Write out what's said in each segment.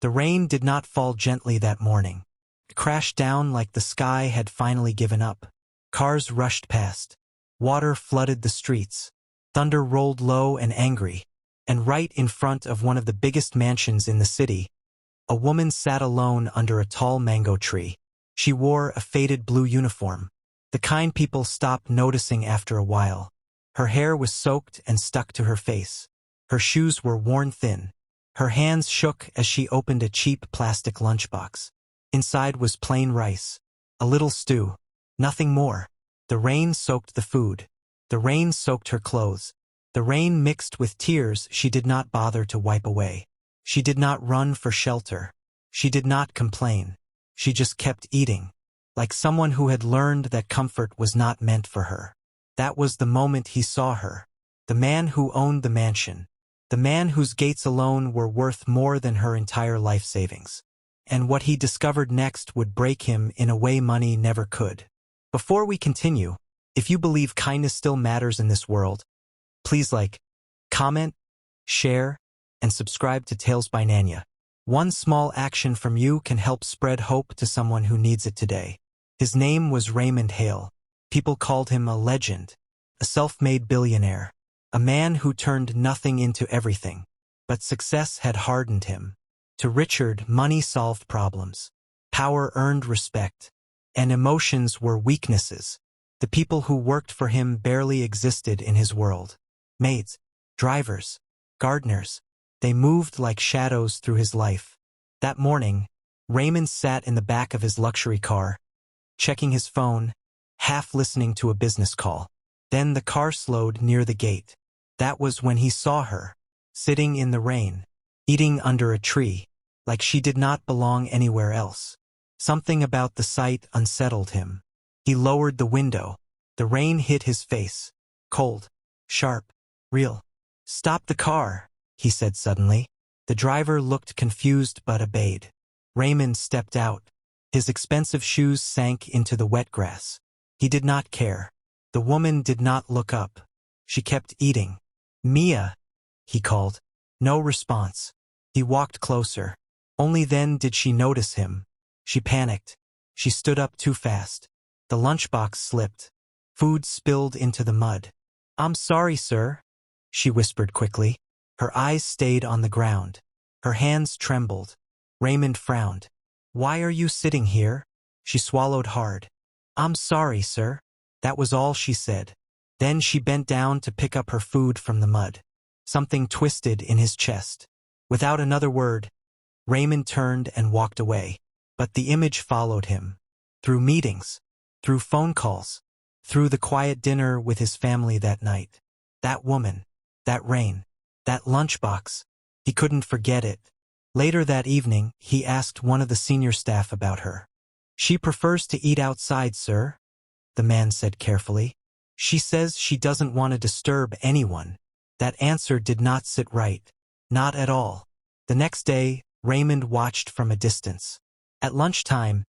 The rain did not fall gently that morning. It crashed down like the sky had finally given up. Cars rushed past. Water flooded the streets. Thunder rolled low and angry. And right in front of one of the biggest mansions in the city, a woman sat alone under a tall mango tree. She wore a faded blue uniform, the kind people stop noticing after a while. Her hair was soaked and stuck to her face. Her shoes were worn thin. Her hands shook as she opened a cheap plastic lunchbox. Inside was plain rice, a little stew, nothing more. The rain soaked the food. The rain soaked her clothes. The rain mixed with tears she did not bother to wipe away. She did not run for shelter. She did not complain. She just kept eating, like someone who had learned that comfort was not meant for her. That was the moment he saw her. The man who owned the mansion. The man whose gates alone were worth more than her entire life savings. And what he discovered next would break him in a way money never could. Before we continue, if you believe kindness still matters in this world, please like, comment, share, and subscribe to Tales by Nanya. One small action from you can help spread hope to someone who needs it today. His name was Raymond Hale. People called him a legend, a self-made billionaire, a man who turned nothing into everything. But success had hardened him. To Richard, money solved problems. Power earned respect. And emotions were weaknesses. The people who worked for him barely existed in his world. Maids, drivers, gardeners. They moved like shadows through his life. That morning, Raymond sat in the back of his luxury car, checking his phone, half listening to a business call. Then the car slowed near the gate. That was when he saw her, sitting in the rain, eating under a tree, like she did not belong anywhere else. Something about the sight unsettled him. He lowered the window. The rain hit his face. Cold, sharp, real. "Stop the car," he said suddenly. The driver looked confused but obeyed. Raymond stepped out. His expensive shoes sank into the wet grass. He did not care. The woman did not look up. She kept eating. "Mia," he called. No response. He walked closer. Only then did she notice him. She panicked. She stood up too fast. The lunchbox slipped. Food spilled into the mud. "I'm sorry, sir," she whispered quickly. Her eyes stayed on the ground. Her hands trembled. Raymond frowned. "Why are you sitting here?" She swallowed hard. "I'm sorry, sir." That was all she said. Then she bent down to pick up her food from the mud. Something twisted in his chest. Without another word, Raymond turned and walked away. But the image followed him. Through meetings, through phone calls, through the quiet dinner with his family that night. That woman, that rain, that lunchbox. He couldn't forget it. Later that evening, he asked one of the senior staff about her. "She prefers to eat outside, sir," the man said carefully. "She says she doesn't want to disturb anyone." That answer did not sit right. Not at all. The next day, Raymond watched from a distance. At lunchtime,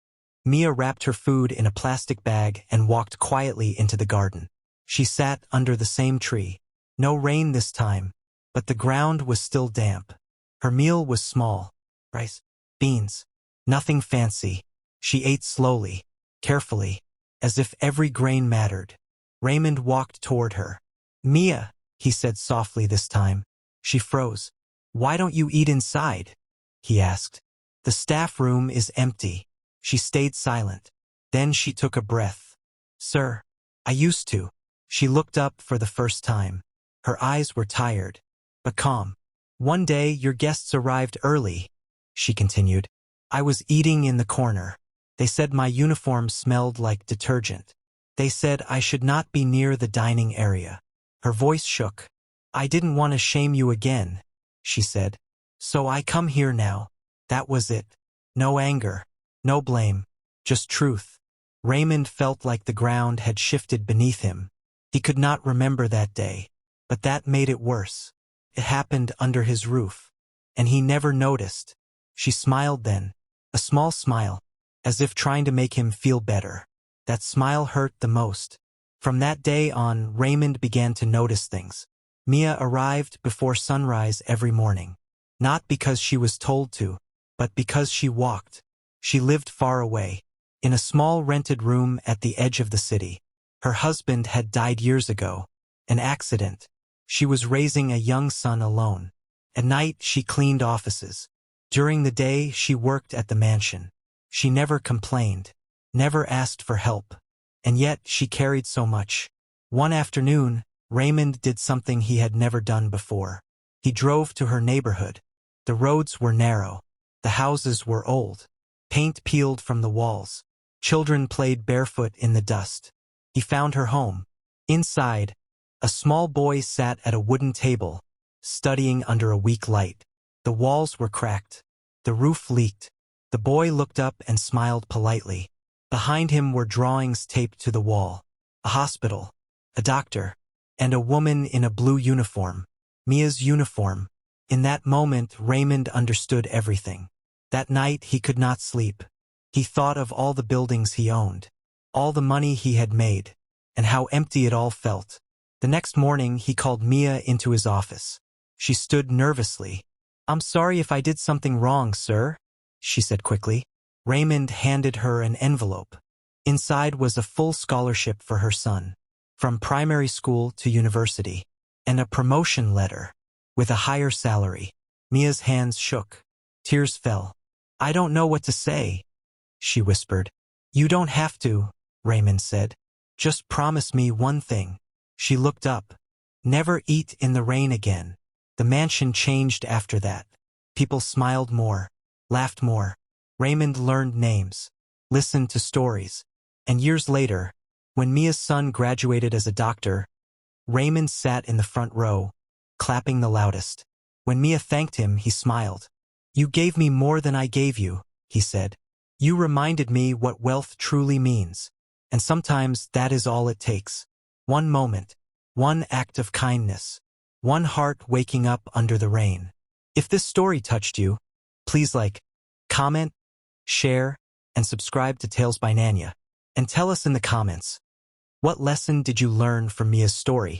Mia wrapped her food in a plastic bag and walked quietly into the garden. She sat under the same tree. No rain this time, but the ground was still damp. Her meal was small. Rice, beans, nothing fancy. She ate slowly, carefully, as if every grain mattered. Raymond walked toward her. "Mia," he said softly this time. She froze. "Why don't you eat inside?" he asked. "The staff room is empty." She stayed silent. Then she took a breath. "Sir, I used to." She looked up for the first time. Her eyes were tired, but calm. "One day your guests arrived early," she continued. "I was eating in the corner. They said my uniform smelled like detergent. They said I should not be near the dining area." Her voice shook. "I didn't want to shame you again," she said. "So I come here now." That was it. No anger, no blame, just truth. Raymond felt like the ground had shifted beneath him. He could not remember that day, but that made it worse. It happened under his roof, and he never noticed. She smiled then, a small smile, as if trying to make him feel better. That smile hurt the most. From that day on, Raymond began to notice things. Mia arrived before sunrise every morning. Not because she was told to, but because she walked. She lived far away, in a small rented room at the edge of the city. Her husband had died years ago. An accident. She was raising a young son alone. At night, she cleaned offices. During the day, she worked at the mansion. She never complained, never asked for help. And yet, she carried so much. One afternoon, Raymond did something he had never done before. He drove to her neighborhood. The roads were narrow. The houses were old. Paint peeled from the walls. Children played barefoot in the dust. He found her home. Inside, a small boy sat at a wooden table, studying under a weak light. The walls were cracked. The roof leaked. The boy looked up and smiled politely. Behind him were drawings taped to the wall. A hospital, a doctor, and a woman in a blue uniform. Mia's uniform. In that moment, Raymond understood everything. That night, he could not sleep. He thought of all the buildings he owned, all the money he had made, and how empty it all felt. The next morning, he called Mia into his office. She stood nervously. "I'm sorry if I did something wrong, sir," she said quickly. Raymond handed her an envelope. Inside was a full scholarship for her son, from primary school to university, and a promotion letter, with a higher salary. Mia's hands shook. Tears fell. "I don't know what to say," she whispered. "You don't have to," Raymond said. "Just promise me one thing." She looked up. Never eat in the rain again. The mansion changed after that. People smiled more, laughed more. Raymond learned names, listened to stories. And years later, when Mia's son graduated as a doctor, Raymond sat in the front row, clapping the loudest. When Mia thanked him, he smiled. "You gave me more than I gave you," he said. "You reminded me what wealth truly means. And sometimes that is all it takes. One moment, one act of kindness, one heart waking up under the rain." If this story touched you, please like, comment, share, and subscribe to Tales by Nanya. And tell us in the comments, what lesson did you learn from Mia's story?